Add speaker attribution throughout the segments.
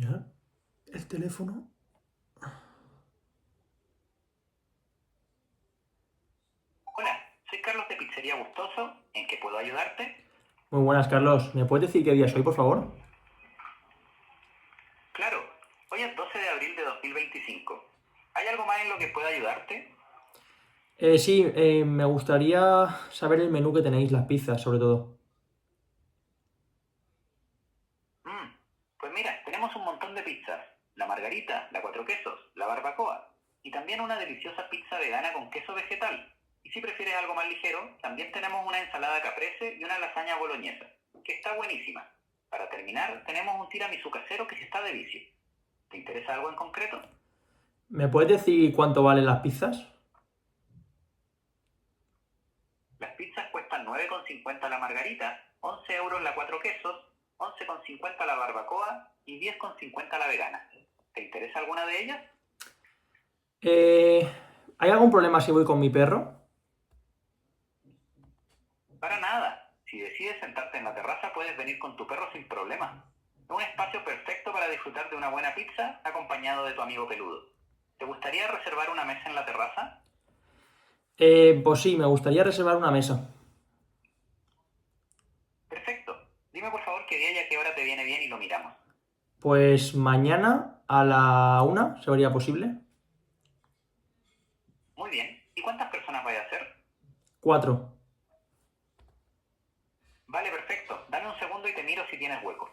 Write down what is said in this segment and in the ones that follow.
Speaker 1: Mira, el teléfono.
Speaker 2: Hola, soy Carlos de Pizzería Gustoso. ¿En qué puedo ayudarte?
Speaker 1: Muy buenas, Carlos. ¿Me puedes decir qué día es hoy, por favor?
Speaker 2: Claro, hoy es 12 de abril de 2025. ¿Hay algo más en lo que pueda ayudarte?
Speaker 1: Sí, me gustaría saber el menú que tenéis, las pizzas, sobre todo.
Speaker 2: Mm, pues mira, tenemos un montón de pizzas. La margarita, la cuatro quesos, la barbacoa y también una deliciosa pizza vegana con queso vegetal. Y si prefieres algo más ligero, también tenemos una ensalada caprese y una lasaña boloñesa, que está buenísima. Para terminar, tenemos un tiramisú casero que sí está de vicio. ¿Te interesa algo en concreto?
Speaker 1: ¿Me puedes decir cuánto valen las pizzas?
Speaker 2: Las pizzas cuestan 9,50 la margarita, 11 euros la cuatro quesos, 11,50 la barbacoa y 10,50 la vegana. ¿Te interesa alguna de ellas?
Speaker 1: Eh, ¿Hay algún problema si voy con mi perro?
Speaker 2: Para nada. Si decides sentarte en la terraza puedes venir con tu perro sin problema. Es un espacio perfecto para disfrutar de una buena pizza acompañado de tu amigo peludo. ¿Te gustaría reservar una mesa en la terraza?
Speaker 1: Pues sí, me gustaría reservar una mesa.
Speaker 2: Perfecto. Dime por favor qué día y a qué hora te viene bien y lo miramos.
Speaker 1: Pues mañana a la 1, ¿sería posible?
Speaker 2: Muy bien. ¿Y cuántas personas vais a ser?
Speaker 1: 4.
Speaker 2: Vale, perfecto. Dame un segundo y te miro si tienes hueco.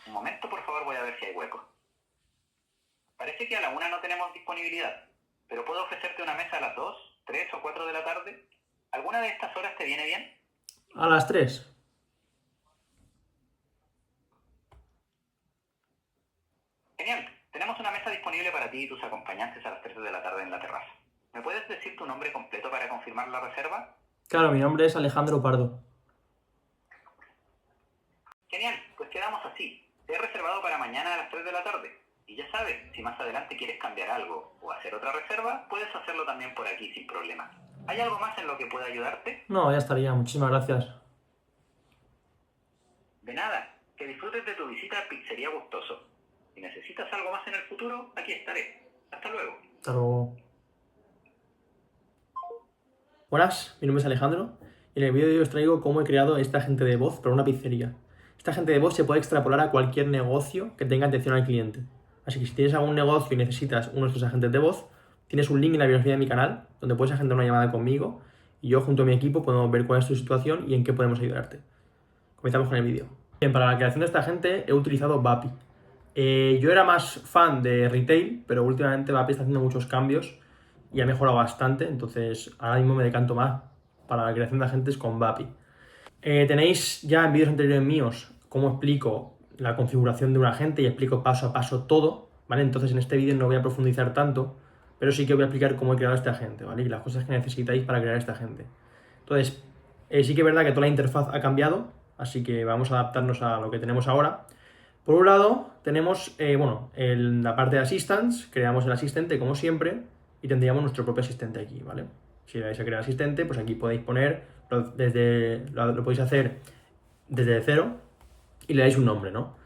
Speaker 2: Un momento, por favor, voy a ver si hay hueco. Parece que a la 1 no tenemos disponibilidad, pero puedo ofrecerte una mesa a las 2, 3 o 4 de la tarde. ¿Alguna de estas horas te viene bien?
Speaker 1: A las 3.
Speaker 2: Genial. Tenemos una mesa disponible para ti y tus acompañantes a las 3 de la tarde en la terraza. ¿Me puedes decir tu nombre completo para confirmar la reserva?
Speaker 1: Claro, mi nombre es Alejandro Pardo.
Speaker 2: Genial, pues quedamos así. Te he reservado para mañana a las 3 de la tarde. Y ya sabes, si más adelante quieres cambiar algo o hacer otra reserva, puedes hacerlo también por aquí sin problema. ¿Hay algo más en lo que pueda ayudarte?
Speaker 1: No, ya estaría. Muchísimas gracias.
Speaker 2: De nada, que disfrutes de tu visita a Pizzería Gustoso. Si necesitas algo más en el futuro, aquí estaré. Hasta luego.
Speaker 1: Hasta luego. Buenas, mi nombre es Alejandro y en el vídeo de hoy os traigo cómo he creado esta agente de voz para una pizzería. Esta agente de voz se puede extrapolar a cualquier negocio que tenga atención al cliente. Así que si tienes algún negocio y necesitas uno de estos agentes de voz, tienes un link en la biografía de mi canal donde puedes agendar una llamada conmigo y yo junto a mi equipo podemos ver cuál es tu situación y en qué podemos ayudarte. Comenzamos con el vídeo. Bien, para la creación de esta agente he utilizado Vapi. Yo era más fan de retail, pero últimamente Vapi está haciendo muchos cambios y ha mejorado bastante, entonces ahora mismo me decanto más para la creación de agentes con Vapi. Tenéis ya en vídeos anteriores míos cómo explico la configuración de un agente y explico paso a paso todo, ¿vale? Entonces en este vídeo no voy a profundizar tanto, pero sí que voy a explicar cómo he creado este agente, ¿vale? Y las cosas que necesitáis para crear este agente. Entonces, sí que es verdad que toda la interfaz ha cambiado, así que vamos a adaptarnos a lo que tenemos ahora. Por un lado, tenemos, en la parte de Assistants, creamos el asistente como siempre y tendríamos nuestro propio asistente aquí, ¿vale? Si le dais a crear asistente, pues aquí podéis poner, lo podéis hacer desde cero y le dais un nombre, ¿no?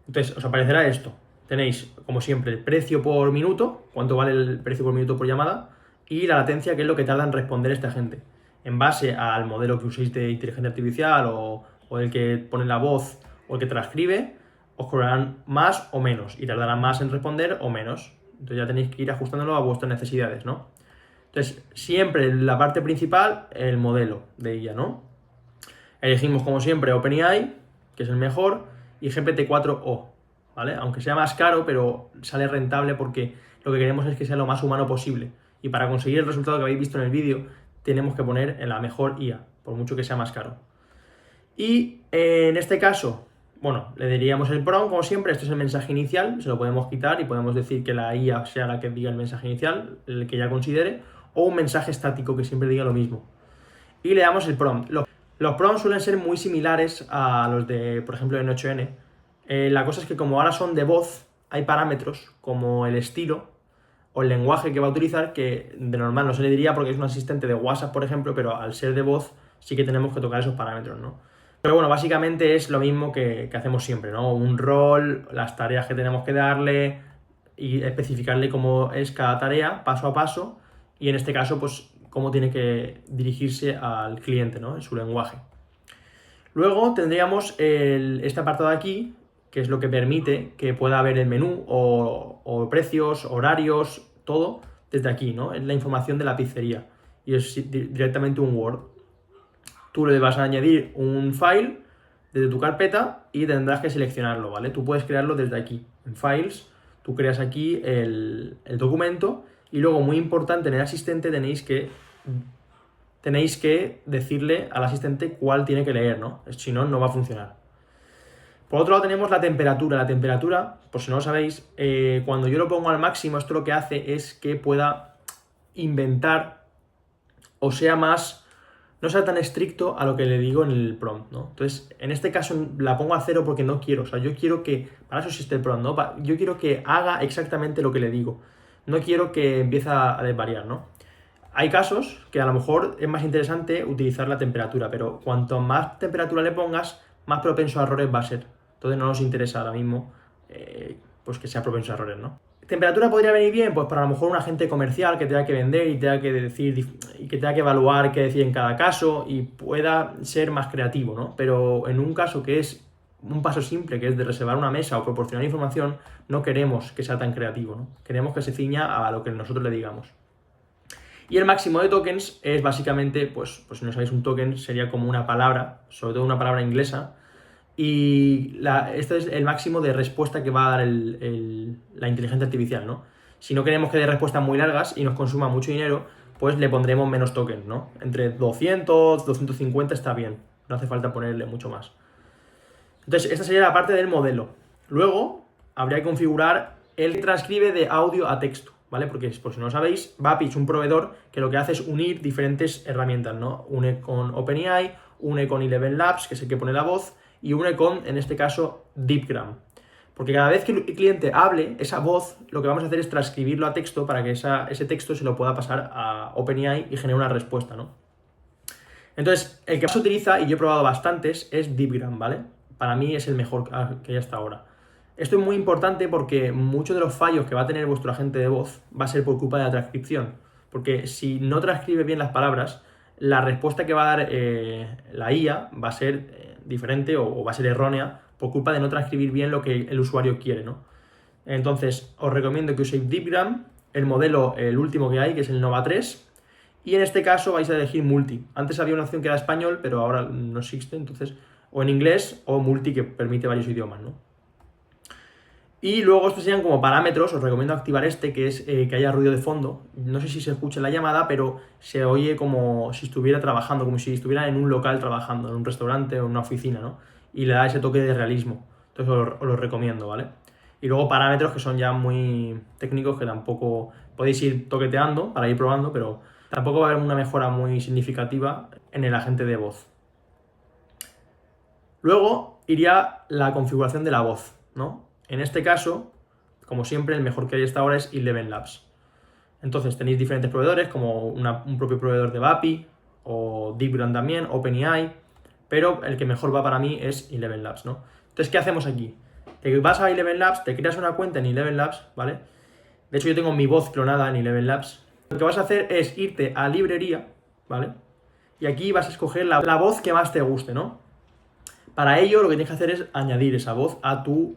Speaker 1: Entonces, os aparecerá esto. Tenéis, como siempre, el precio por minuto, cuánto vale el precio por minuto por llamada, y la latencia, que es lo que tarda en responder esta gente. En base al modelo que uséis de inteligencia artificial o el que pone la voz o el que transcribe, os cobrarán más o menos y tardarán más en responder o menos. Entonces ya tenéis que ir ajustándolo a vuestras necesidades, ¿no? Entonces, siempre en la parte principal, el modelo de IA, ¿no? Elegimos como siempre OpenAI, que es el mejor, y GPT-4o, ¿vale? Aunque sea más caro, pero sale rentable porque lo que queremos es que sea lo más humano posible. Y para conseguir el resultado que habéis visto en el vídeo, tenemos que poner en la mejor IA, por mucho que sea más caro. Y en este caso, bueno, le diríamos el prompt, como siempre, esto es el mensaje inicial, se lo podemos quitar y podemos decir que la IA sea la que diga el mensaje inicial, el que ya considere, o un mensaje estático que siempre diga lo mismo. Y le damos el prompt. Los prompts suelen ser muy similares a los de, por ejemplo, en 8N. La cosa es que como ahora son de voz, hay parámetros como el estilo o el lenguaje que va a utilizar que de normal no se le diría porque es un asistente de WhatsApp, por ejemplo, pero al ser de voz sí que tenemos que tocar esos parámetros, ¿no? Pero bueno, básicamente es lo mismo que hacemos siempre, ¿no? Un rol, las tareas que tenemos que darle y especificarle cómo es cada tarea, paso a paso, y en este caso, pues, cómo tiene que dirigirse al cliente, ¿no? En su lenguaje. Luego tendríamos este apartado de aquí, que es lo que permite que pueda ver el menú o precios, horarios, todo desde aquí, ¿no? Es la información de la pizzería y es directamente un Word. Tú le vas a añadir un file desde tu carpeta y tendrás que seleccionarlo, ¿vale? Tú puedes crearlo desde aquí, en Files, tú creas aquí el documento y luego, muy importante, en el asistente tenéis que decirle al asistente cuál tiene que leer, ¿no? Si no, no va a funcionar. Por otro lado tenemos la temperatura. La temperatura, por si no lo sabéis, cuando yo lo pongo al máximo, esto lo que hace es que pueda inventar o sea más, no sea tan estricto a lo que le digo en el prompt, ¿no? Entonces, en este caso la pongo a 0 porque no quiero, o sea, yo quiero que, para eso existe el prompt, ¿no? Yo quiero que haga exactamente lo que le digo, no quiero que empiece a desvariar, ¿no? Hay casos que a lo mejor es más interesante utilizar la temperatura, pero cuanto más temperatura le pongas, más propenso a errores va a ser. Entonces no nos interesa ahora mismo pues que sea propenso a errores, ¿no? ¿Temperatura podría venir bien? Pues para a lo mejor un agente comercial que tenga que vender y tenga que decir y que tenga que evaluar qué decir en cada caso y pueda ser más creativo, ¿no? Pero en un caso que es un paso simple, que es de reservar una mesa o proporcionar información, no queremos que sea tan creativo, ¿no? Queremos que se ciña a lo que nosotros le digamos. Y el máximo de tokens es básicamente, pues si no sabéis, un token sería como una palabra, sobre todo una palabra inglesa, y esto es el máximo de respuesta que va a dar la inteligencia artificial, ¿no? Si no queremos que dé respuestas muy largas y nos consuma mucho dinero, pues le pondremos menos tokens, ¿no? Entre 200, 250 está bien, no hace falta ponerle mucho más. Entonces, esta sería la parte del modelo. Luego, habría que configurar el que transcribe de audio a texto, ¿vale? Porque, por si no lo sabéis, Vapi es un proveedor que lo que hace es unir diferentes herramientas, ¿no? Une con OpenAI, une con Eleven Labs, que es el que pone la voz, y une con, en este caso, DeepGram. Porque cada vez que el cliente hable, esa voz, lo que vamos a hacer es transcribirlo a texto para que ese texto se lo pueda pasar a OpenAI y genere una respuesta, ¿no? Entonces, el que más se utiliza, y yo he probado bastantes, es DeepGram, ¿vale? Para mí es el mejor que hay hasta ahora. Esto es muy importante porque muchos de los fallos que va a tener vuestro agente de voz va a ser por culpa de la transcripción. Porque si no transcribe bien las palabras, la respuesta que va a dar la IA va a ser diferente o va a ser errónea por culpa de no transcribir bien lo que el usuario quiere, ¿no? Entonces, os recomiendo que uséis DeepGram, el modelo, el último que hay, que es el Nova 3, y en este caso vais a elegir multi. Antes había una opción que era español, pero ahora no existe, entonces, o en inglés o multi, que permite varios idiomas, ¿no? Y luego estos serían como parámetros, os recomiendo activar este, que es que haya ruido de fondo. No sé si se escucha en la llamada, pero se oye como si estuviera trabajando, como si estuviera en un local trabajando, en un restaurante o en una oficina, ¿no? Y le da ese toque de realismo. Entonces os lo recomiendo, ¿vale? Y luego parámetros que son ya muy técnicos, que tampoco podéis ir toqueteando para ir probando, pero tampoco va a haber una mejora muy significativa en el agente de voz. Luego iría la configuración de la voz, ¿no? En este caso, como siempre, el mejor que hay hasta ahora es Eleven Labs. Entonces tenéis diferentes proveedores, como un propio proveedor de Vapi, o DeepGram también, OpenAI, pero el que mejor va para mí es Eleven Labs, ¿no? Entonces, ¿qué hacemos aquí? Te vas a Eleven Labs, te creas una cuenta en Eleven Labs, ¿vale? De hecho, yo tengo mi voz clonada en Eleven Labs. Lo que vas a hacer es irte a librería, ¿vale? Y aquí vas a escoger la voz que más te guste, ¿no? Para ello, lo que tienes que hacer es añadir esa voz a tu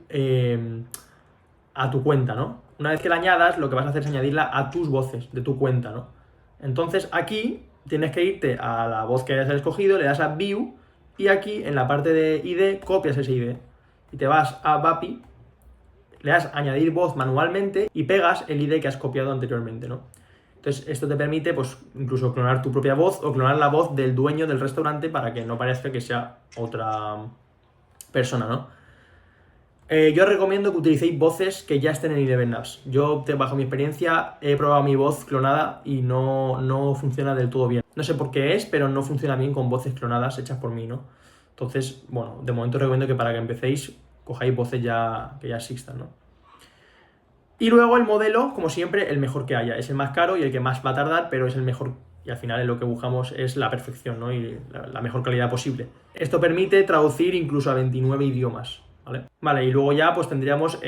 Speaker 1: cuenta, ¿no? Una vez que la añadas, lo que vas a hacer es añadirla a tus voces de tu cuenta, ¿no? Entonces, aquí tienes que irte a la voz que hayas escogido, le das a View y aquí en la parte de ID copias ese ID y te vas a Vapi, le das a añadir voz manualmente y pegas el ID que has copiado anteriormente, ¿no? Entonces, esto te permite, pues, incluso clonar tu propia voz o clonar la voz del dueño del restaurante para que no parezca que sea otra persona, ¿no? Yo os recomiendo que utilicéis voces que ya estén en Eleven Labs. Yo, bajo mi experiencia, he probado mi voz clonada y no funciona del todo bien. No sé por qué es, pero no funciona bien con voces clonadas hechas por mí, ¿no? Entonces, bueno, de momento os recomiendo que para que empecéis, cojáis voces que ya existan, ¿no? Y luego el modelo, como siempre, el mejor que haya. Es el más caro y el que más va a tardar, pero es el mejor Y al final lo que buscamos es la perfección, ¿no? Y la mejor calidad posible. Esto permite traducir incluso a 29 idiomas, ¿vale? Vale, y luego ya pues tendríamos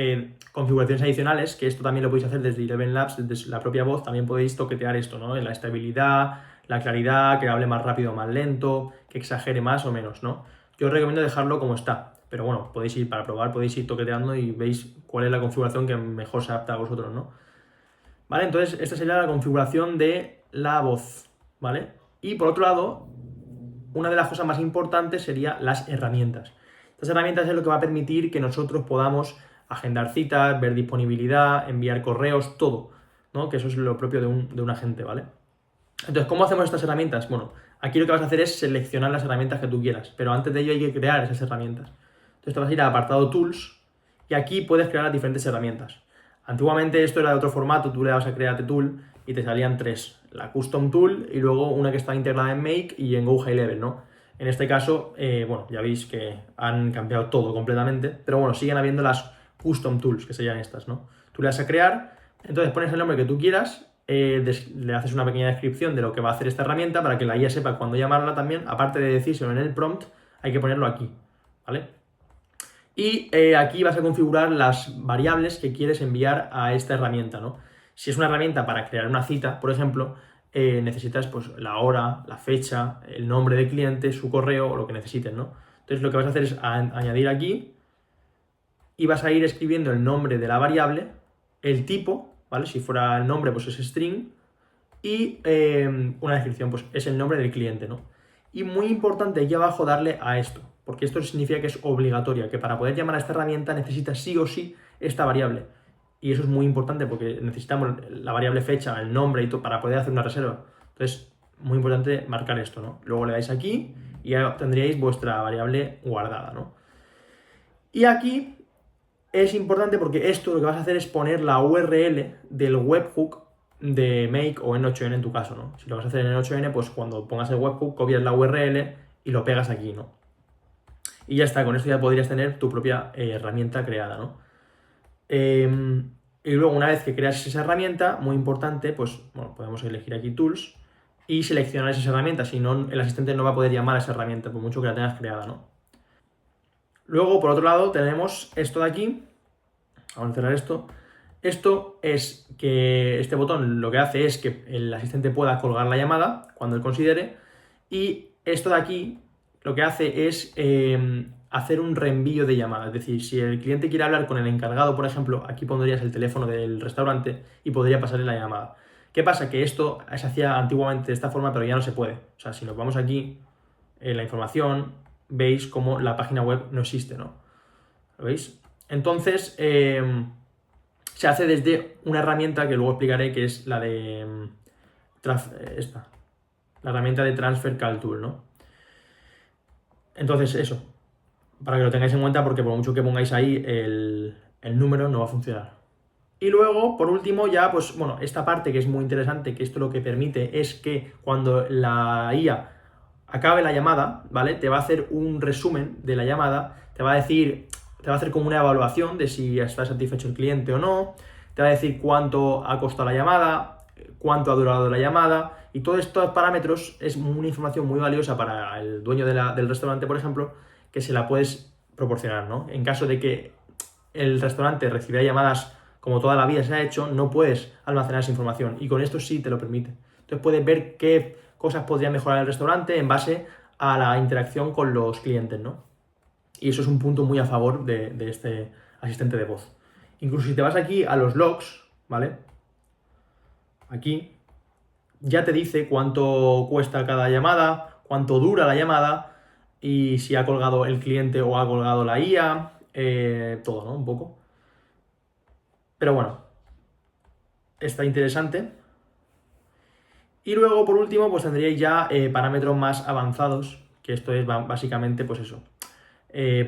Speaker 1: configuraciones adicionales, que esto también lo podéis hacer desde Eleven Labs, desde la propia voz, también podéis toquetear esto, ¿no? La estabilidad, la claridad, que hable más rápido o más lento, que exagere más o menos, ¿no? Yo os recomiendo dejarlo como está, pero bueno, podéis ir para probar, podéis ir toqueteando y veis cuál es la configuración que mejor se adapta a vosotros, ¿no? ¿Vale? Entonces, esta sería la configuración de la voz, ¿vale? Y por otro lado, una de las cosas más importantes sería las herramientas. Estas herramientas es lo que va a permitir que nosotros podamos agendar citas, ver disponibilidad, enviar correos, todo, ¿no? Que eso es lo propio de un agente, ¿vale? Entonces, ¿cómo hacemos estas herramientas? Bueno, aquí lo que vas a hacer es seleccionar las herramientas que tú quieras, pero antes de ello hay que crear esas herramientas. Entonces te vas a ir al apartado Tools y aquí puedes crear las diferentes herramientas. Antiguamente esto era de otro formato, tú le dabas a Create Tool y te salían tres, la Custom Tool y luego una que está integrada en Make y en Go High Level, ¿no? En este caso, bueno, ya veis que han cambiado todo completamente, pero bueno, siguen habiendo las Custom Tools, que serían estas, ¿no? Tú le das a crear, entonces pones el nombre que tú quieras, le haces una pequeña descripción de lo que va a hacer esta herramienta para que la IA sepa cuándo llamarla también, aparte de decírselo en el prompt, hay que ponerlo aquí, ¿vale? Y aquí vas a configurar las variables que quieres enviar a esta herramienta, ¿no? Si es una herramienta para crear una cita, por ejemplo, necesitas pues la hora, la fecha, el nombre del cliente, su correo o lo que necesiten, ¿no? Entonces lo que vas a hacer es añadir aquí y vas a ir escribiendo el nombre de la variable, el tipo, ¿vale? Si fuera el nombre, pues es string, y una descripción, pues es el nombre del cliente, ¿no? Y muy importante aquí abajo darle a esto, porque esto significa que es obligatoria, que para poder llamar a esta herramienta necesitas sí o sí esta variable. Y eso es muy importante porque necesitamos la variable fecha, el nombre y todo para poder hacer una reserva. Entonces, muy importante marcar esto, ¿no? Luego le dais aquí y ya tendríais vuestra variable guardada, ¿no? Y aquí es importante porque esto lo que vas a hacer es poner la URL del webhook de Make o N8N en tu caso, ¿no? Si lo vas a hacer en N8N, pues cuando pongas el webhook copias la URL y lo pegas aquí, ¿no? Y ya está, con esto ya podrías tener tu propia herramienta creada, ¿no? Y luego una vez que creas esa herramienta, muy importante, pues bueno, podemos elegir aquí Tools y seleccionar esas herramientas, si no el asistente no va a poder llamar a esa herramienta, por mucho que la tengas creada, ¿no? Luego, por otro lado, tenemos esto de aquí. Vamos a cerrar esto. Esto es que este botón lo que hace es que el asistente pueda colgar la llamada cuando él considere. Y esto de aquí lo que hace es hacer un reenvío de llamada. Es decir, si el cliente quiere hablar con el encargado, por ejemplo, aquí pondrías el teléfono del restaurante y podría pasarle la llamada. ¿Qué pasa? Que esto se hacía antiguamente de esta forma, pero ya no se puede. O sea, si nos vamos aquí en la información, veis como la página web no existe, ¿no? ¿Lo veis? Entonces, se hace desde una herramienta que luego explicaré, que es la de la herramienta de Transfer Call Tool, ¿no? Entonces, eso, para que lo tengáis en cuenta, porque por mucho que pongáis ahí el número, no va a funcionar. Y luego, por último, ya, pues, bueno, esta parte que es muy interesante, que esto lo que permite es que cuando la IA acabe la llamada, ¿vale? Te va a hacer un resumen de la llamada, te va a decir, te va a hacer como una evaluación de si está satisfecho el cliente o no, te va a decir cuánto ha costado la llamada, cuánto ha durado la llamada, y todos estos parámetros es una información muy valiosa para el dueño del restaurante, por ejemplo, que se la puedes proporcionar, ¿no? En caso de que el restaurante recibiera llamadas como toda la vida se ha hecho, no puedes almacenar esa información, y con esto sí te lo permite. Entonces puedes ver qué cosas podrían mejorar el restaurante en base a la interacción con los clientes, ¿no? Y eso es un punto muy a favor de este asistente de voz. Incluso si te vas aquí a los logs, ¿vale? Aquí ya te dice cuánto cuesta cada llamada, cuánto dura la llamada y si ha colgado el cliente o ha colgado la IA, todo, ¿no? Un poco. Pero bueno, está interesante. Y luego, por último, pues tendríais ya parámetros más avanzados, que esto es básicamente, pues eso.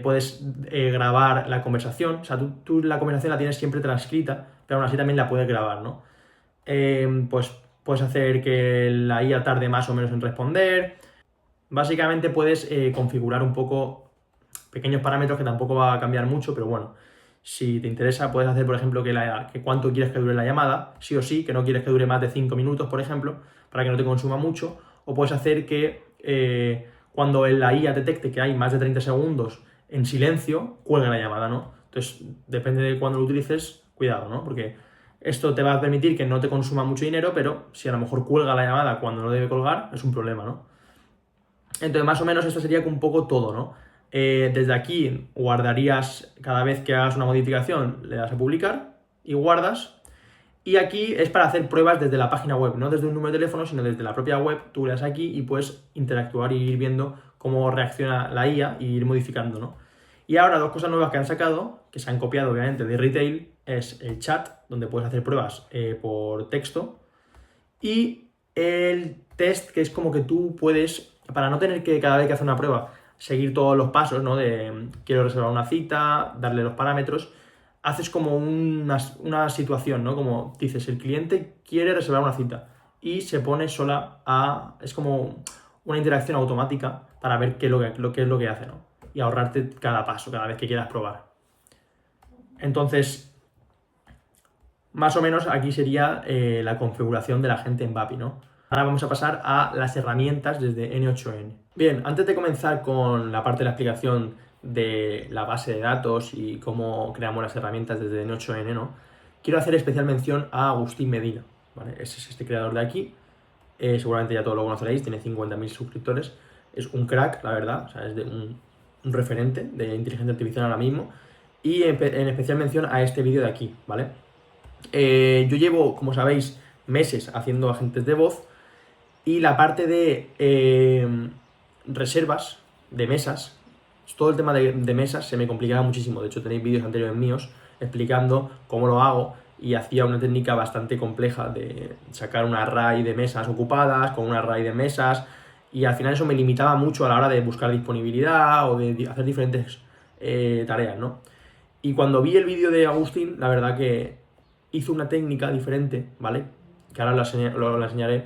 Speaker 1: Puedes grabar la conversación, o sea, tú la conversación la tienes siempre transcrita, pero aún así también la puedes grabar, ¿no? Pues puedes hacer que la IA tarde más o menos en responder. Básicamente puedes configurar un poco pequeños parámetros que tampoco va a cambiar mucho, pero bueno, si te interesa puedes hacer, por ejemplo, que cuánto quieres que dure la llamada, sí o sí, que no quieres que dure más de 5 minutos, por ejemplo, para que no te consuma mucho, o puedes hacer que cuando la IA detecte que hay más de 30 segundos en silencio, cuelgue la llamada, ¿no? Entonces, depende de cuándo lo utilices, cuidado, ¿no? Porque esto te va a permitir que no te consuma mucho dinero, pero si a lo mejor cuelga la llamada cuando no debe colgar, es un problema, ¿no? Entonces, más o menos esto sería un poco todo, ¿no? Desde aquí guardarías, cada vez que hagas una modificación, le das a publicar y guardas. Y aquí es para hacer pruebas desde la página web, no desde un número de teléfono, sino desde la propia web. Tú le das aquí y puedes interactuar y ir viendo cómo reacciona la IA y ir modificando, ¿no? Y ahora dos cosas nuevas que han sacado, que se han copiado obviamente de Retail, es el chat, donde puedes hacer pruebas por texto, y el test, que es como que tú puedes, para no tener que cada vez que hacer una prueba seguir todos los pasos, ¿no? De quiero reservar una cita, darle los parámetros, haces como una situación, ¿no? Como dices, el cliente quiere reservar una cita y se pone sola a... Es como una interacción automática para ver qué es lo que hace, ¿no? Y ahorrarte cada paso, cada vez que quieras probar. Entonces, más o menos aquí sería la configuración del agente Mbapi, ¿no? Ahora vamos a pasar a las herramientas desde N8N. Bien, antes de comenzar con la parte de la explicación de la base de datos y cómo creamos las herramientas desde N8N, ¿no? Quiero hacer especial mención a Agustín Medina, ¿vale? Ese es este creador de aquí. Seguramente ya todos lo conoceréis, tiene 50.000 suscriptores. Es un crack, la verdad, o sea, es un referente de inteligencia artificial ahora mismo. Y en especial mención a este vídeo de aquí, ¿vale? Yo llevo, como sabéis, meses haciendo agentes de voz y la parte de reservas de mesas, todo el tema de mesas se me complicaba muchísimo. De hecho, tenéis vídeos anteriores míos explicando cómo lo hago y hacía una técnica bastante compleja de sacar un array de mesas ocupadas con un array de mesas, y al final eso me limitaba mucho a la hora de buscar disponibilidad o de hacer diferentes tareas, ¿no? Y cuando vi el vídeo de Agustín, la verdad que hizo una técnica diferente, ¿vale? Que ahora la enseñaré.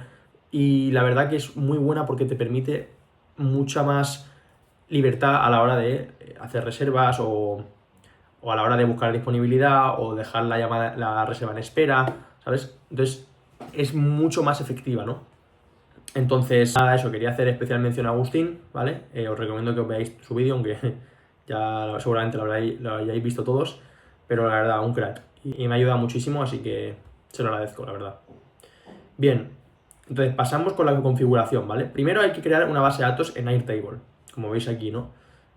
Speaker 1: Y la verdad que es muy buena porque te permite mucha más libertad a la hora de hacer reservas o a la hora de buscar disponibilidad o dejar la reserva en espera, ¿sabes? Entonces es mucho más efectiva, ¿no? Entonces, nada, eso, quería hacer especial mención a Agustín, ¿vale? Os recomiendo que os veáis su vídeo, aunque ya seguramente lo hayáis visto todos, pero la verdad, un crack. Y me ayuda muchísimo, así que se lo agradezco, la verdad. Bien, entonces pasamos con la configuración, ¿vale? Primero hay que crear una base de datos en Airtable, como veis aquí, ¿no?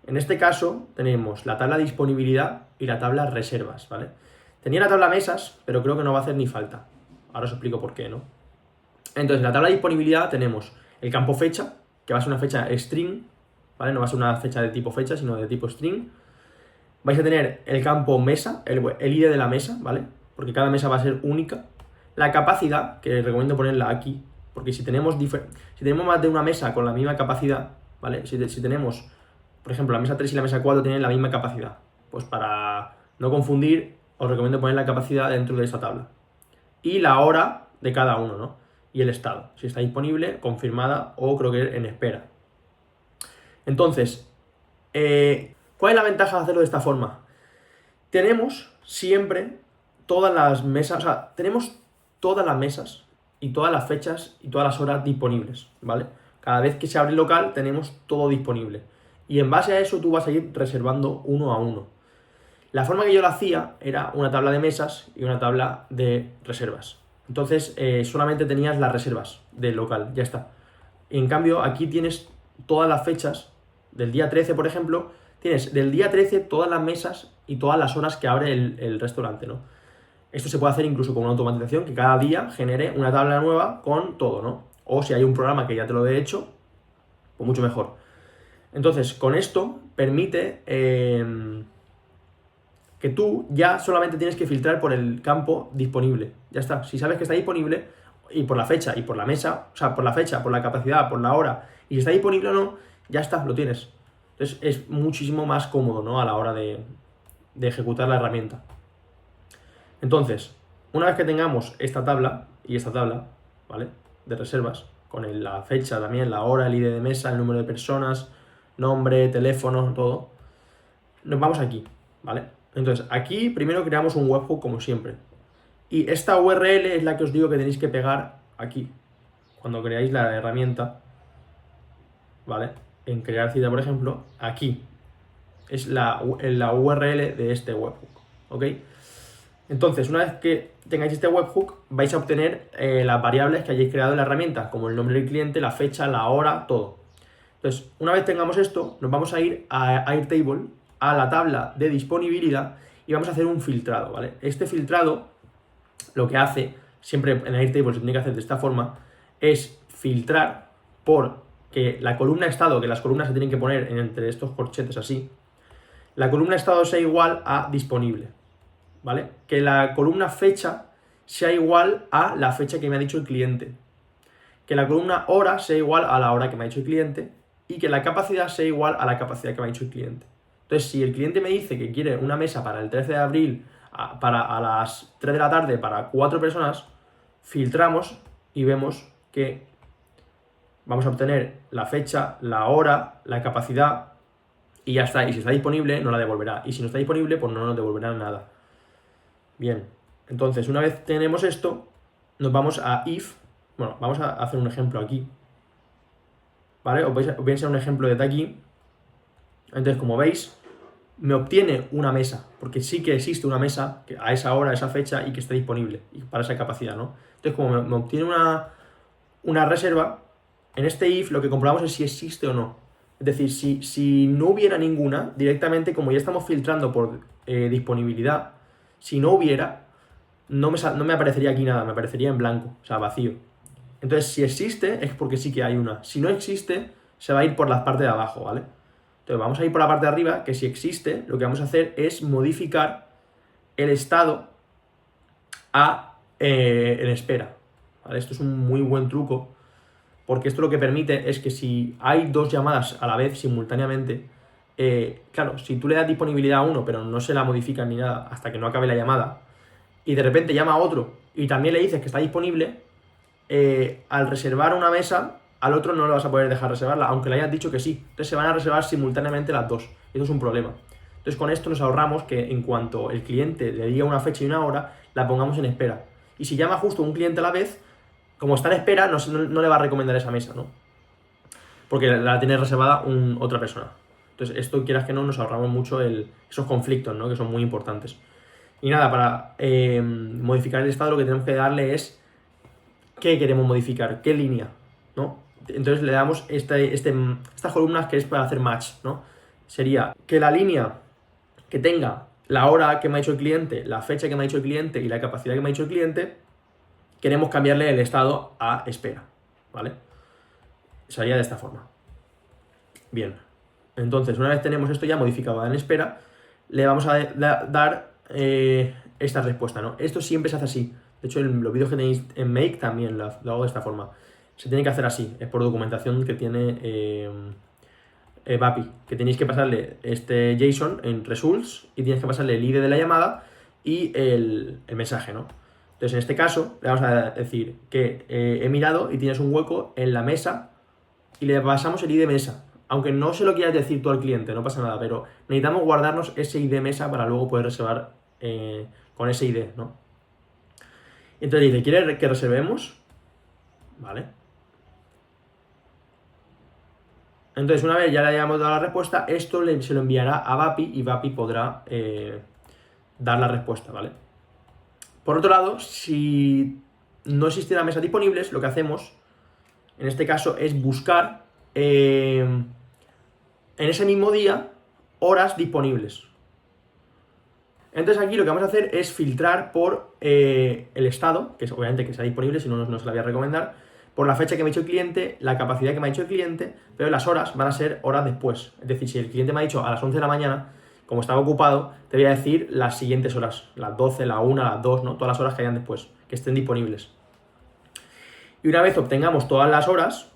Speaker 1: En este caso tenemos la tabla disponibilidad y la tabla reservas, ¿vale? Tenía la tabla mesas, pero creo que no va a hacer ni falta. Ahora os explico por qué, ¿no? Entonces, en la tabla de disponibilidad tenemos el campo fecha, que va a ser una fecha string, ¿vale? No va a ser una fecha de tipo fecha, sino de tipo string. Vais a tener el campo mesa, el ID de la mesa, ¿vale? Porque cada mesa va a ser única. La capacidad, que recomiendo ponerla aquí, porque si tenemos más de una mesa con la misma capacidad, ¿vale? Si tenemos, por ejemplo, la mesa 3 y la mesa 4 tienen la misma capacidad, pues para no confundir, os recomiendo poner la capacidad dentro de esta tabla. Y la hora de cada uno, ¿no? Y el estado, si está disponible, confirmada o creo que en espera. Entonces, ¿cuál es la ventaja de hacerlo de esta forma? Tenemos siempre todas las mesas, o sea, tenemos todas las mesas y todas las fechas y todas las horas disponibles, ¿vale? Cada vez que se abre el local tenemos todo disponible. Y en base a eso tú vas a ir reservando uno a uno. La forma que yo lo hacía era una tabla de mesas y una tabla de reservas. Entonces solamente tenías las reservas del local, ya está. En cambio aquí tienes todas las fechas del día 13, por ejemplo, tienes del día 13 todas las mesas y todas las horas que abre el restaurante, ¿no? Esto se puede hacer incluso con una automatización que cada día genere una tabla nueva con todo, ¿no? O si hay un programa que ya te lo he hecho, pues mucho mejor. Entonces, con esto permite que tú ya solamente tienes que filtrar por el campo disponible. Ya está. Si sabes que está disponible, y por la fecha y por la mesa, o sea, por la fecha, por la capacidad, por la hora, y si está disponible o no, ya está, lo tienes. Entonces es muchísimo más cómodo, ¿no? A la hora de ejecutar la herramienta. Entonces, una vez que tengamos esta tabla y esta tabla, ¿vale? De reservas, con la fecha también, la hora, el ID de mesa, el número de personas, nombre, teléfono, todo, nos vamos aquí, ¿vale? Entonces, aquí primero creamos un webhook como siempre. Y esta URL es la que os digo que tenéis que pegar aquí. cuando creáis la herramienta, ¿vale? En crear cita, por ejemplo, aquí es la URL de este webhook, ¿ok? Entonces, una vez que tengáis este webhook, vais a obtener las variables que hayáis creado en la herramienta, como el nombre del cliente, la fecha, la hora, todo. Entonces, una vez tengamos esto, nos vamos a ir a Airtable, a la tabla de disponibilidad, y vamos a hacer un filtrado, ¿vale? Este filtrado lo que hace, siempre en Airtable se tiene que hacer de esta forma, es filtrar por que la columna estado, que las columnas se tienen que poner entre estos corchetes así, la columna estado sea igual a disponible, ¿vale? Que la columna fecha sea igual a la fecha que me ha dicho el cliente, que la columna hora sea igual a la hora que me ha dicho el cliente y que la capacidad sea igual a la capacidad que me ha dicho el cliente. Entonces, si el cliente me dice que quiere una mesa para el 13 de abril a las 3 de la tarde para 4 personas, filtramos y vemos que vamos a obtener la fecha, la hora, la capacidad y ya está. Y si está disponible, nos la devolverá. Y si no está disponible, pues no nos devolverá nada. Bien, entonces una vez tenemos esto, nos vamos a if. Bueno, vamos a hacer un ejemplo aquí, ¿vale? Os voy a enseñar un ejemplo desde aquí. Entonces, como veis, me obtiene una mesa, porque sí que existe una mesa a esa hora, a esa fecha y que esté disponible y para esa capacidad, ¿no? Entonces, como me obtiene una reserva, en este if lo que comprobamos es si existe o no. Es decir, si no hubiera ninguna, directamente, como ya estamos filtrando por disponibilidad, si no hubiera, no me aparecería aquí nada, me aparecería en blanco, o sea, vacío. Entonces, si existe, es porque sí que hay una. Si no existe, se va a ir por la parte de abajo, ¿vale? Entonces, vamos a ir por la parte de arriba, que si existe, lo que vamos a hacer es modificar el estado en espera, ¿vale? Esto es un muy buen truco, porque esto lo que permite es que si hay dos llamadas a la vez, simultáneamente, claro, si tú le das disponibilidad a uno, pero no se la modifican ni nada hasta que no acabe la llamada, y de repente llama a otro y también le dices que está disponible, al reservar una mesa, al otro no le vas a poder dejar reservarla, aunque le hayas dicho que sí. Entonces se van a reservar simultáneamente las dos. Y eso es un problema. Entonces con esto nos ahorramos que en cuanto el cliente le diga una fecha y una hora, la pongamos en espera. Y si llama justo un cliente a la vez, como está en espera, no le va a recomendar esa mesa, ¿no? Porque la tiene reservada otra persona. Entonces esto, quieras que no, nos ahorramos mucho esos conflictos, ¿no? Que son muy importantes. Y nada, para modificar el estado lo que tenemos que darle es qué queremos modificar, qué línea, ¿no? Entonces le damos estas columnas que es para hacer match, ¿no? Sería que la línea que tenga la hora que me ha dicho el cliente, la fecha que me ha dicho el cliente y la capacidad que me ha dicho el cliente, queremos cambiarle el estado a espera, ¿vale? Sería de esta forma. Bien, entonces una vez tenemos esto ya modificado en espera, le vamos a dar esta respuesta, ¿no? Esto siempre se hace así. De hecho, en los vídeos que tenéis en Make también lo hago de esta forma. Se tiene que hacer así, es por documentación que tiene Vapi, que tenéis que pasarle este JSON en results y tienes que pasarle el ID de la llamada y el mensaje, ¿no? Entonces, en este caso, le vamos a decir que he mirado y tienes un hueco en la mesa y le pasamos el ID mesa. Aunque no se lo quieras decir tú al cliente, no pasa nada, pero necesitamos guardarnos ese ID mesa para luego poder reservar con ese ID, ¿no? Entonces dice, ¿quiere que reservemos? ¿Vale? Entonces, una vez ya le hayamos dado la respuesta, esto se lo enviará a Vapi y Vapi podrá dar la respuesta, ¿vale? Por otro lado, si no existieran mesas disponibles, lo que hacemos, en este caso, es buscar en ese mismo día horas disponibles. Entonces aquí lo que vamos a hacer es filtrar por el estado, que es obviamente que sea disponible, si no, no se la voy a recomendar, por la fecha que me ha dicho el cliente, la capacidad que me ha dicho el cliente, pero las horas van a ser horas después. Es decir, si el cliente me ha dicho a las 11 de la mañana, como estaba ocupado, te voy a decir las siguientes horas, las 12, la 1, las 2, ¿no? Todas las horas que hayan después, que estén disponibles. Y una vez obtengamos todas las horas,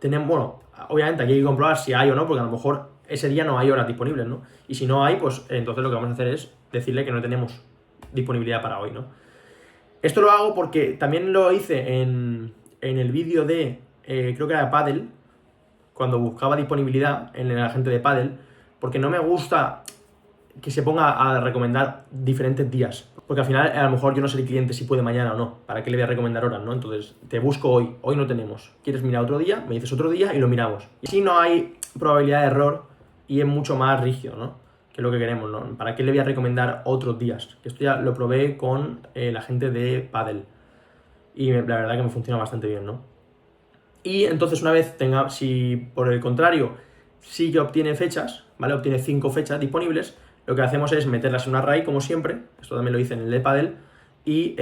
Speaker 1: bueno, obviamente aquí hay que comprobar si hay o no, porque a lo mejor ese día no hay horas disponibles, ¿no? Y si no hay, pues entonces lo que vamos a hacer es decirle que no tenemos disponibilidad para hoy, ¿no? Esto lo hago porque también lo hice en el vídeo de, creo que era de Paddle, cuando buscaba disponibilidad en el agente de Paddle, porque no me gusta que se ponga a recomendar diferentes días. Porque al final, a lo mejor yo no sé el cliente si puede mañana o no. ¿Para qué le voy a recomendar horas, no? Entonces, te busco hoy no tenemos. ¿Quieres mirar otro día? Me dices otro día y lo miramos. Y así no hay probabilidad de error y es mucho más rígido, ¿no? Que es lo que queremos, ¿no? ¿Para qué le voy a recomendar otros días? Que esto ya lo probé con la gente de Paddle. Y la verdad que me funciona bastante bien, ¿no? Y entonces una vez tenga, si por el contrario sí que obtiene fechas, ¿vale? Obtiene 5 fechas disponibles, lo que hacemos es meterlas en un array, como siempre, esto también lo hice en el de Paddle, y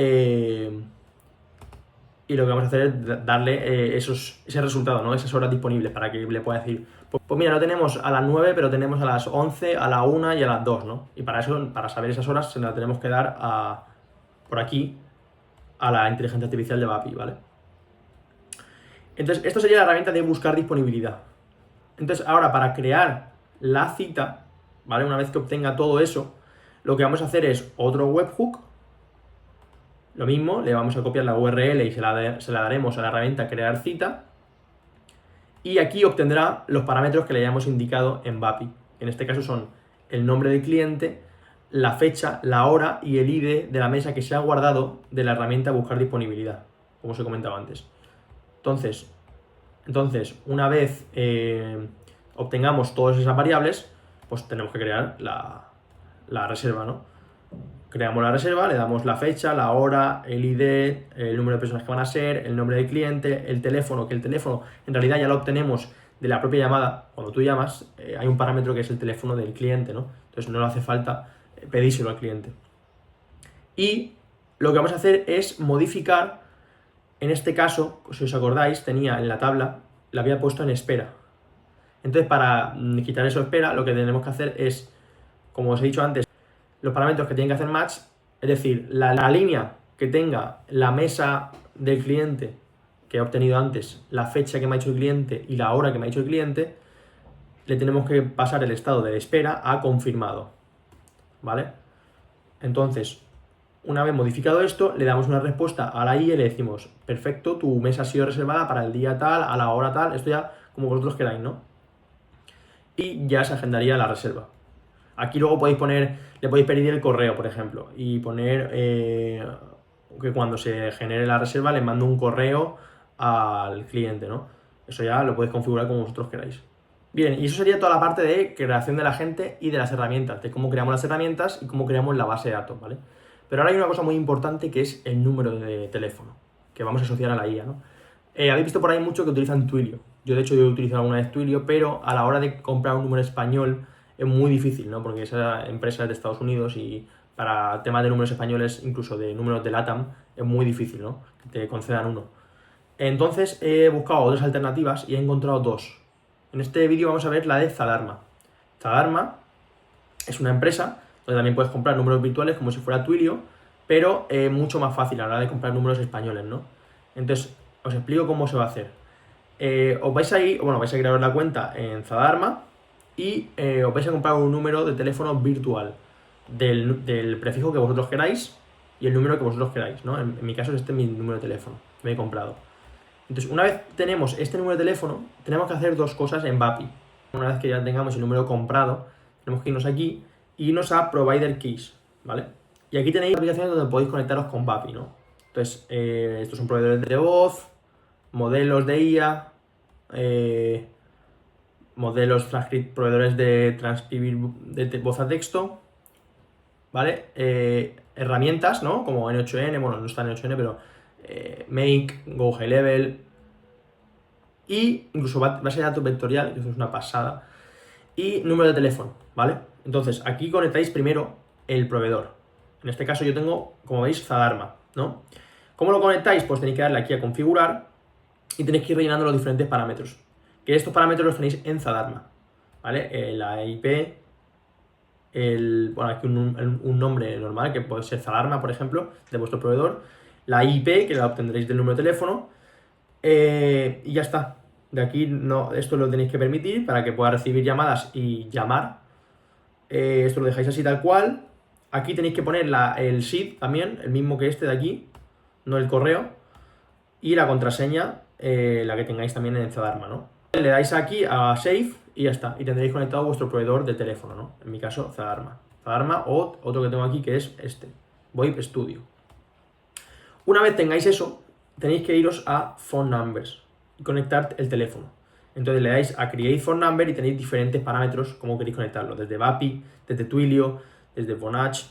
Speaker 1: lo que vamos a hacer es darle ese resultado, ¿no? Esas horas disponibles para que le pueda decir, pues mira, no tenemos a las 9, pero tenemos a las 11, a la 1 y a las 2, ¿no? Y para eso, para saber esas horas, se las tenemos que dar por aquí a la inteligencia artificial de Vapi, ¿vale? Entonces, esto sería la herramienta de buscar disponibilidad. Entonces, ahora para crear la cita, ¿vale? Una vez que obtenga todo eso, lo que vamos a hacer es otro webhook. Lo mismo, le vamos a copiar la URL y se la daremos a la herramienta crear cita. Y aquí obtendrá los parámetros que le hayamos indicado en Vapi. En este caso son el nombre del cliente, la fecha, la hora y el ID de la mesa que se ha guardado de la herramienta buscar disponibilidad, como os he comentado antes. Entonces, una vez obtengamos todas esas variables, pues tenemos que crear la reserva, ¿no? Creamos la reserva, le damos la fecha, la hora, el ID, el número de personas que van a ser, el nombre del cliente, el teléfono, que el teléfono en realidad ya lo obtenemos de la propia llamada. Cuando tú llamas, hay un parámetro que es el teléfono del cliente, ¿no? Entonces no le hace falta pedírselo al cliente. Y lo que vamos a hacer es modificar. En este caso, si os acordáis, tenía en la tabla, la había puesto en espera. Entonces, para quitar eso de espera, lo que tenemos que hacer es, como os he dicho antes, los parámetros que tienen que hacer match, es decir, la línea que tenga la mesa del cliente que he obtenido antes, la fecha que me ha hecho el cliente y la hora que me ha hecho el cliente, le tenemos que pasar el estado de espera a confirmado, ¿vale? Entonces, una vez modificado esto, le damos una respuesta a la IA y le decimos, perfecto, tu mesa ha sido reservada para el día tal, a la hora tal, esto ya como vosotros queráis, ¿no? Y ya se agendaría la reserva. Aquí luego le podéis pedir el correo, por ejemplo, y poner que cuando se genere la reserva le mando un correo al cliente, ¿no? Eso ya lo podéis configurar como vosotros queráis. Bien, y eso sería toda la parte de creación de la gente y de las herramientas, de cómo creamos las herramientas y cómo creamos la base de datos, ¿vale? Pero ahora hay una cosa muy importante que es el número de teléfono, que vamos a asociar a la IA, ¿no? Habéis visto por ahí mucho que utilizan Twilio. Yo de hecho he utilizado alguna vez Twilio, pero a la hora de comprar un número español es muy difícil, ¿no? Porque esa empresa es de Estados Unidos y para temas de números españoles, incluso de números de LATAM, es muy difícil, ¿no? Que te concedan uno. Entonces he buscado otras alternativas y he encontrado dos. En este vídeo vamos a ver la de Zadarma. Zadarma es una empresa donde también puedes comprar números virtuales como si fuera Twilio, pero mucho más fácil a la hora de comprar números españoles, ¿no? Entonces, os explico cómo se va a hacer. Vais a crear la cuenta en Zadarma y os vais a comprar un número de teléfono virtual del prefijo que vosotros queráis y el número que vosotros queráis, ¿no? En mi caso es mi número de teléfono que me he comprado. Entonces, una vez tenemos este número de teléfono, tenemos que hacer dos cosas en Vapi. Una vez que ya tengamos el número comprado, tenemos que irnos aquí y irnos a Provider Keys, ¿vale? Y aquí tenéis aplicaciones donde podéis conectaros con Vapi, ¿no? Entonces, estos son proveedores de voz, modelos de IA, proveedores de transcribir de voz a texto, ¿vale? Herramientas, ¿no? Como N8N, bueno, no está en N8N, pero Make, Go High Level y incluso base de datos vectorial, que eso es una pasada, y número de teléfono, ¿vale? Entonces, aquí conectáis primero el proveedor. En este caso yo tengo, como veis, Zadarma, ¿no? ¿Cómo lo conectáis? Pues tenéis que darle aquí a configurar y tenéis que ir rellenando los diferentes parámetros. Que estos parámetros los tenéis en Zadarma, ¿vale? La IP, bueno, aquí un nombre normal, que puede ser Zadarma, por ejemplo, de vuestro proveedor. La IP, que la obtendréis del número de teléfono. Y ya está. De aquí esto lo tenéis que permitir para que pueda recibir llamadas y llamar. Esto lo dejáis así tal cual. Aquí tenéis que poner el SID también, el mismo que este de aquí, no el correo. Y la contraseña, la que tengáis también en Zadarma, ¿no? Le dais aquí a Save y ya está. Y tendréis conectado vuestro proveedor de teléfono, ¿no? En mi caso, Zadarma. Zadarma o otro que tengo aquí que es este, VoIP Studio. Una vez tengáis eso, tenéis que iros a Phone Numbers y conectar el teléfono. Entonces le dais a Create Phone Number y tenéis diferentes parámetros como queréis conectarlo, desde VAPI, desde Twilio, desde Vonage,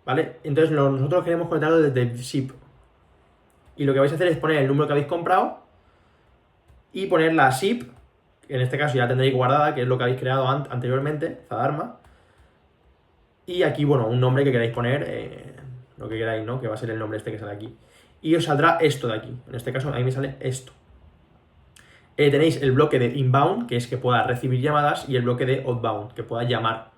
Speaker 1: ¿vale? Entonces nosotros queremos conectarlo desde SIP. Y lo que vais a hacer es poner el número que habéis comprado y poner la SIP, que en este caso ya tendréis guardada, que es lo que habéis creado anteriormente, Zadarma. Y aquí, bueno, un nombre que queráis poner, lo que queráis, ¿no? Que va a ser el nombre este que sale aquí. Y os saldrá esto de aquí. En este caso a mí me sale esto. Tenéis el bloque de inbound, que es que pueda recibir llamadas, y el bloque de outbound, que pueda llamar.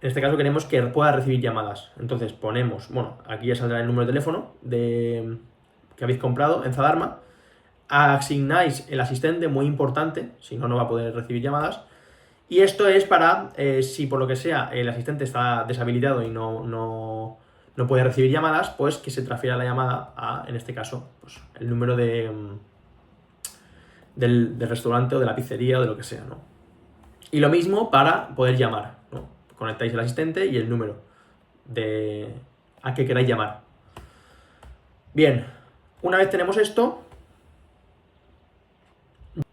Speaker 1: En este caso queremos que pueda recibir llamadas. Entonces ponemos, bueno, aquí ya saldrá el número de teléfono que habéis comprado en Zadarma. Asignáis el asistente, muy importante, si no, no va a poder recibir llamadas. Y esto es para, si por lo que sea el asistente está deshabilitado y no puede recibir llamadas, pues que se transfiera la llamada a, en este caso, pues el número del restaurante o de la pizzería o de lo que sea, ¿no? Y lo mismo para poder llamar, ¿no? Conectáis el asistente y el número a que queráis llamar. Bien, una vez tenemos esto,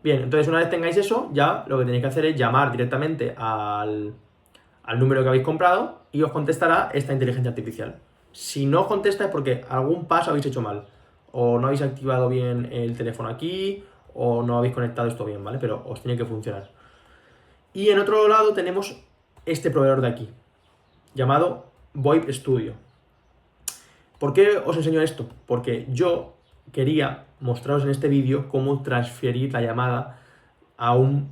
Speaker 1: bien, entonces una vez tengáis eso, ya lo que tenéis que hacer es llamar directamente al número que habéis comprado y os contestará esta inteligencia artificial. Si no os contesta es porque algún paso habéis hecho mal, o no habéis activado bien el teléfono aquí, o no habéis conectado esto bien, ¿vale? Pero os tiene que funcionar. Y en otro lado tenemos este proveedor de aquí, llamado VoIP Studio. ¿Por qué os enseño esto? Porque yo quería mostraros en este vídeo cómo transferir la llamada a una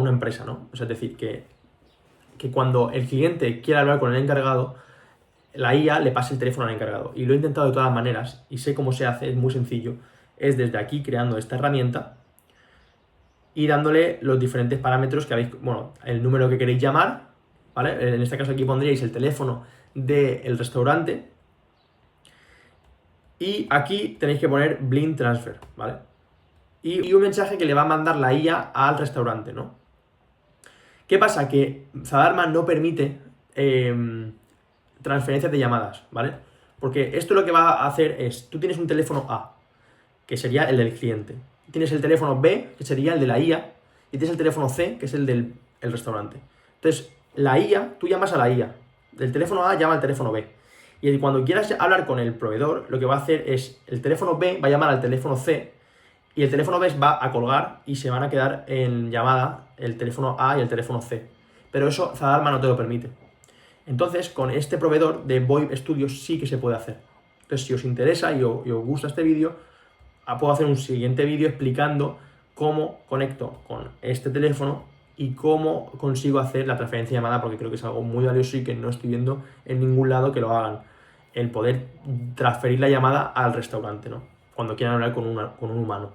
Speaker 1: empresa, ¿no? O sea, es decir, que cuando el cliente quiera hablar con el encargado, la IA le pase el teléfono al encargado. Y lo he intentado de todas maneras y sé cómo se hace, es muy sencillo. Es desde aquí creando esta herramienta y dándole los diferentes parámetros que habéis, bueno, el número que queréis llamar, ¿vale? En este caso aquí pondríais el teléfono del restaurante y aquí tenéis que poner Blind Transfer, ¿vale? Y un mensaje que le va a mandar la IA al restaurante, ¿no? ¿Qué pasa? Que Zadarma no permite transferencias de llamadas, ¿vale? Porque esto lo que va a hacer es, tú tienes un teléfono A, que sería el del cliente. Tienes el teléfono B, que sería el de la IA, y tienes el teléfono C, que es el del restaurante. Entonces, la IA, tú llamas a la IA, del teléfono A llama al teléfono B. Y cuando quieras hablar con el proveedor, lo que va a hacer es, el teléfono B va a llamar al teléfono C, y el teléfono B va a colgar y se van a quedar en llamada el teléfono A y el teléfono C. Pero eso Zadarma no te lo permite. Entonces, con este proveedor de VoIP Studio sí que se puede hacer. Entonces, si os interesa y os gusta este vídeo, puedo hacer un siguiente vídeo explicando cómo conecto con este teléfono y cómo consigo hacer la transferencia de llamada, porque creo que es algo muy valioso y que no estoy viendo en ningún lado que lo hagan. El poder transferir la llamada al restaurante, ¿no? Cuando quieran hablar con un humano.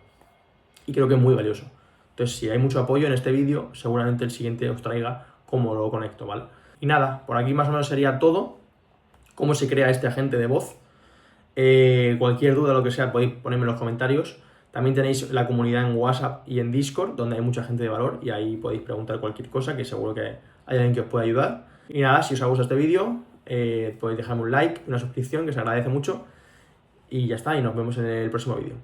Speaker 1: Y creo que es muy valioso. Entonces, si hay mucho apoyo en este vídeo, seguramente el siguiente os traiga cómo lo conecto, ¿vale? Y nada, por aquí más o menos sería todo. Cómo se crea este agente de voz. Cualquier duda, lo que sea, podéis ponerme en los comentarios. También tenéis la comunidad en WhatsApp y en Discord, donde hay mucha gente de valor y ahí podéis preguntar cualquier cosa, que seguro que hay alguien que os pueda ayudar. Y nada, si os ha gustado este vídeo, podéis dejarme un like, una suscripción, que se agradece mucho. Y ya está, y nos vemos en el próximo vídeo.